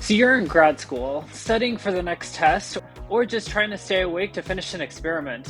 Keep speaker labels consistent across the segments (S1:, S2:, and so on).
S1: So you're in grad school, studying for the next test, or just trying to stay awake to finish an experiment,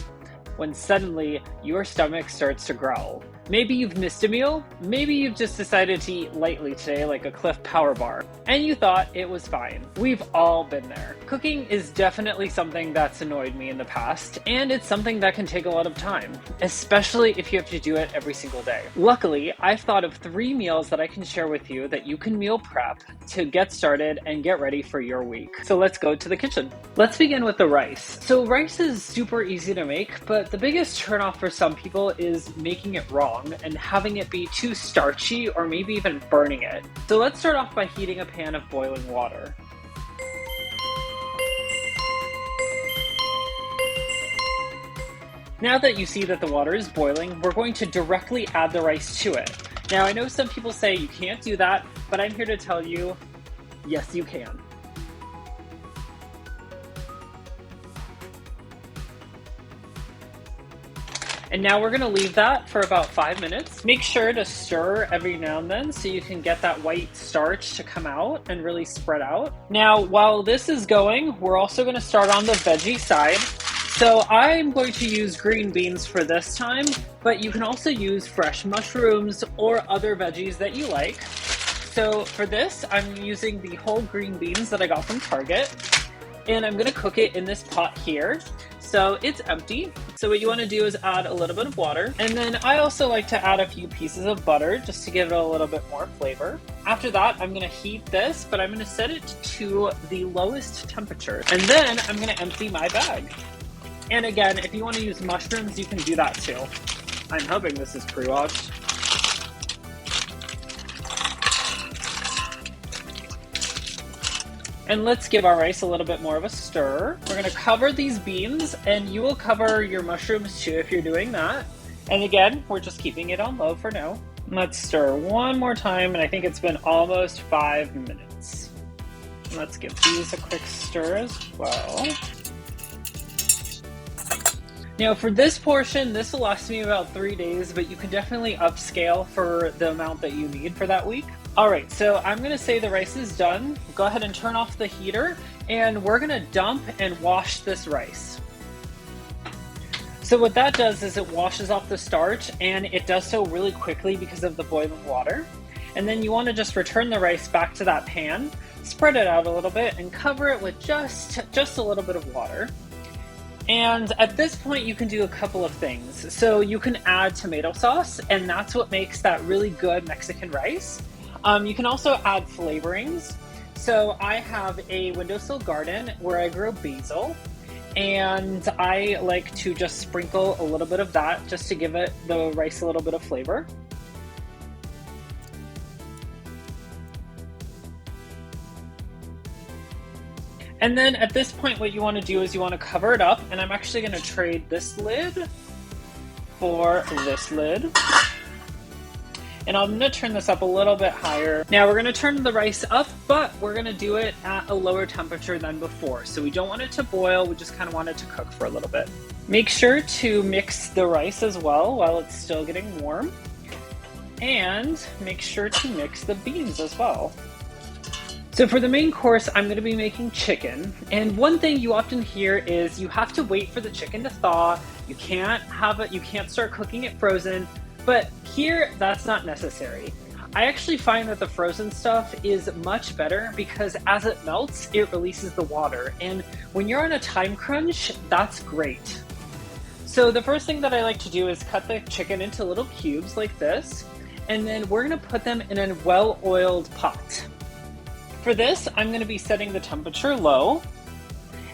S1: when suddenly your stomach starts to growl. Maybe you've missed a meal, maybe you've just decided to eat lightly today like a Cliff Power Bar, and you thought it was fine. We've all been there. Cooking is definitely something that's annoyed me in the past, and it's something that can take a lot of time, especially if you have to do it every single day. Luckily, I've thought of 3 meals that I can share with you that you can meal prep to get started and get ready for your week. So let's go to the kitchen. Let's begin with the rice. So rice is super easy to make, but the biggest turnoff for some people is making it raw and having it be too starchy or maybe even burning it. So let's start off by heating a pan of boiling water. Now that you see that the water is boiling, we're going to directly add the rice to it. Now I know some people say you can't do that, but I'm here to tell you, yes you can. And now we're gonna leave that for about 5 minutes. Make sure to stir every now and then so you can get that white starch to come out and really spread out. Now, while this is going, we're also gonna start on the veggie side. So I'm going to use green beans for this time, but you can also use fresh mushrooms or other veggies that you like. So for this, I'm using the whole green beans that I got from Target, and I'm gonna cook it in this pot here. So it's empty. So what you want to do is add a little bit of water. And then I also like to add a few pieces of butter just to give it a little bit more flavor. After that, I'm going to heat this, but I'm going to set it to the lowest temperature. And then I'm going to empty my bag. And again, if you want to use mushrooms, you can do that too. I'm hoping this is pre-washed. And let's give our rice a little bit more of a stir. We're gonna cover these beans, and you will cover your mushrooms too if you're doing that. And again, we're just keeping it on low for now. Let's stir one more time, and I think it's been almost 5 minutes. Let's give these a quick stir as well. Now for this portion, this will last me about 3 days, but you can definitely upscale for the amount that you need for that week. All right, so I'm gonna say the rice is done. Go ahead and turn off the heater, and we're gonna dump and wash this rice. So what that does is it washes off the starch, and it does so really quickly because of the boiling water. And then you wanna just return the rice back to that pan, spread it out a little bit, and cover it with just a little bit of water. And at this point, you can do a couple of things. So you can add tomato sauce, and that's what makes that really good Mexican rice. You can also add flavorings. So I have a windowsill garden where I grow basil, and I like to just sprinkle a little bit of that just to give it the rice a little bit of flavor. And then at this point, what you want to do is you want to cover it up, and I'm actually going to trade this lid for this lid. And I'm gonna turn this up a little bit higher. Now we're gonna turn the rice up, but we're gonna do it at a lower temperature than before. So we don't want it to boil, we just kind of want it to cook for a little bit. Make sure to mix the rice as well while it's still getting warm. And make sure to mix the beans as well. So for the main course, I'm gonna be making chicken. And one thing you often hear is you have to wait for the chicken to thaw. You can't start cooking it frozen. But here, that's not necessary. I actually find that the frozen stuff is much better because as it melts, it releases the water. And when you're on a time crunch, that's great. So the first thing that I like to do is cut the chicken into little cubes like this. And then we're gonna put them in a well-oiled pot. For this, I'm gonna be setting the temperature low.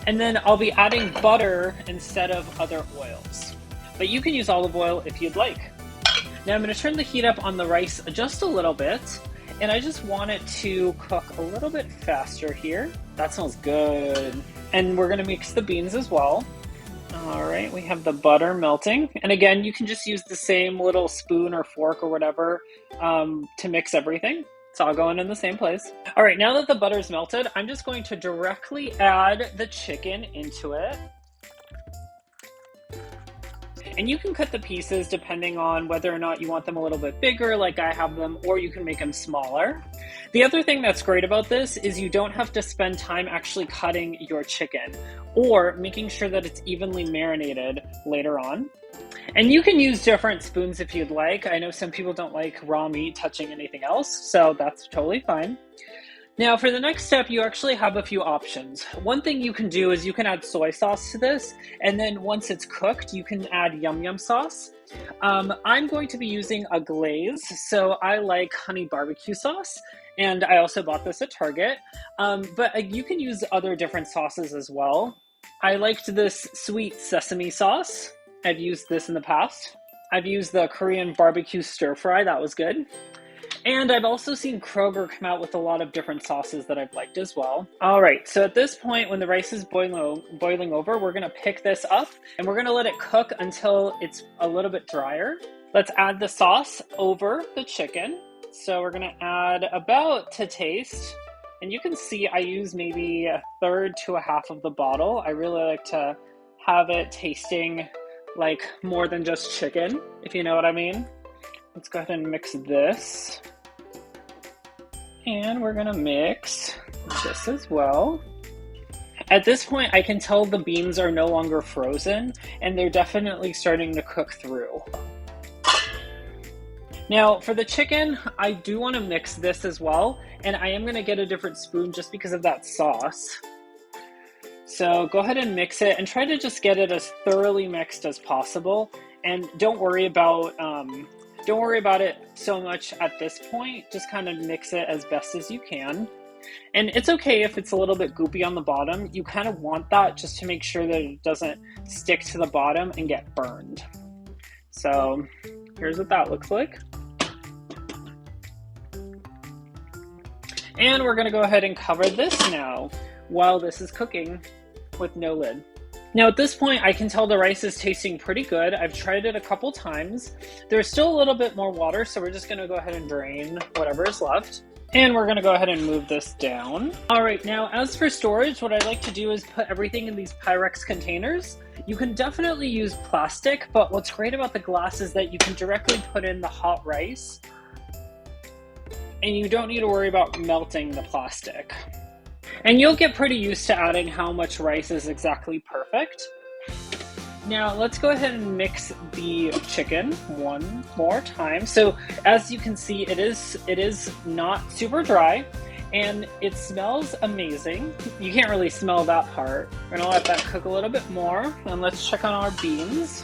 S1: And then I'll be adding butter instead of other oils. But you can use olive oil if you'd like. Now I'm going to turn the heat up on the rice just a little bit, and I just want it to cook a little bit faster here. That smells good. And we're going to mix the beans as well. All right, we have the butter melting. And again, you can just use the same little spoon or fork or whatever to mix everything. It's all going in the same place. All right, now that the butter's melted, I'm just going to directly add the chicken into it. And you can cut the pieces depending on whether or not you want them a little bit bigger like I have them, or you can make them smaller. The other thing that's great about this is you don't have to spend time actually cutting your chicken or making sure that it's evenly marinated later on. And you can use different spoons if you'd like. I know some people don't like raw meat touching anything else, so that's totally fine. Now for the next step, you actually have a few options. One thing you can do is you can add soy sauce to this, and then once it's cooked, you can add yum yum sauce. I'm going to be using a glaze, so I like honey barbecue sauce, and I also bought this at Target, but you can use other different sauces as well. I liked this sweet sesame sauce. I've used this in the past. I've used the Korean barbecue stir fry, that was good. And I've also seen Kroger come out with a lot of different sauces that I've liked as well. All right, so at this point, when the rice is boiling over, we're gonna pick this up and we're gonna let it cook until it's a little bit drier. Let's add the sauce over the chicken. So we're gonna add about to taste. And you can see I use maybe a third to a half of the bottle. I really like to have it tasting like more than just chicken, if you know what I mean. Let's go ahead and mix this. And we're gonna mix this as well. At this point, I can tell the beans are no longer frozen and they're definitely starting to cook through. Now for the chicken, I do want to mix this as well, and I am gonna get a different spoon just because of that sauce. So go ahead and mix it and try to just get it as thoroughly mixed as possible. And don't worry about it so much at this point. Just kind of mix it as best as you can. And it's okay if it's a little bit goopy on the bottom. You kind of want that just to make sure that it doesn't stick to the bottom and get burned. So here's what that looks like. And we're gonna go ahead and cover this now while this is cooking with no lid. Now at this point, I can tell the rice is tasting pretty good. I've tried it a couple times. There's still a little bit more water, so we're just gonna go ahead and drain whatever is left. And we're gonna go ahead and move this down. All right, now as for storage, what I like to do is put everything in these Pyrex containers. You can definitely use plastic, but what's great about the glass is that you can directly put in the hot rice and you don't need to worry about melting the plastic. And you'll get pretty used to adding how much rice is exactly perfect. Now let's go ahead and mix the chicken one more time. So as you can see, it is not super dry and it smells amazing. You can't really smell that part. We're gonna let that cook a little bit more, and let's check on our beans.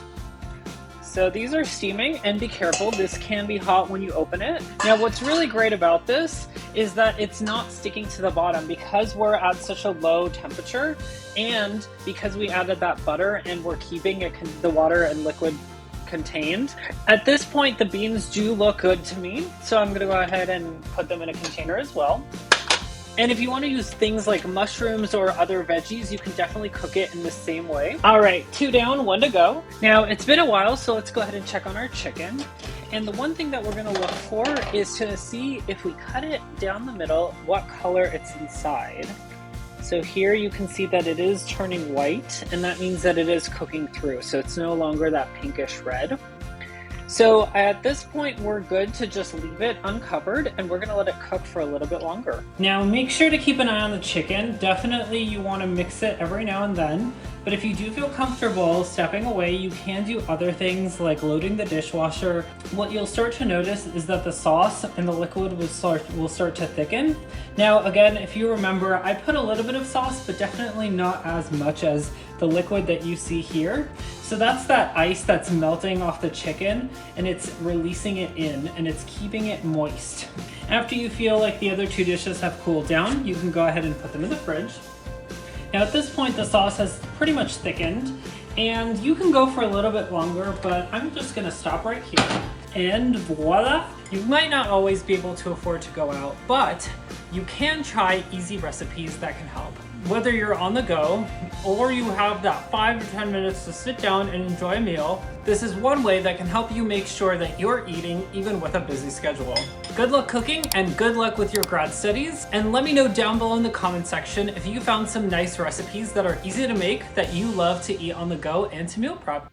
S1: So these are steaming, and be careful, this can be hot when you open it. Now what's really great about this is that it's not sticking to the bottom because we're at such a low temperature, and because we added that butter and we're keeping the water and liquid contained. At this point, the beans do look good to me, so I'm gonna go ahead and put them in a container as well. And if you want to use things like mushrooms or other veggies, you can definitely cook it in the same way. All right, 2 down, 1 to go. Now, it's been a while, so let's go ahead and check on our chicken. And the one thing that we're going to look for is to see if we cut it down the middle, what color it's inside. So here you can see that it is turning white, and that means that it is cooking through. So it's no longer that pinkish red. So at this point, we're good to just leave it uncovered, and we're gonna let it cook for a little bit longer. Now make sure to keep an eye on the chicken. Definitely you wanna mix it every now and then, but if you do feel comfortable stepping away, you can do other things like loading the dishwasher. What you'll start to notice is that the sauce and the liquid will start to thicken. Now again, if you remember, I put a little bit of sauce, but definitely not as much as the liquid that you see here. So that's that ice that's melting off the chicken, and it's releasing it in, and it's keeping it moist. After you feel like the other 2 dishes have cooled down, you can go ahead and put them in the fridge. Now at this point, the sauce has pretty much thickened, and you can go for a little bit longer, but I'm just gonna stop right here. And voila! You might not always be able to afford to go out, but you can try easy recipes that can help. Whether you're on the go or you have that 5 to 10 minutes to sit down and enjoy a meal, this is one way that can help you make sure that you're eating even with a busy schedule. Good luck cooking and good luck with your grad studies, and let me know down below in the comment section if you found some nice recipes that are easy to make that you love to eat on the go and to meal prep.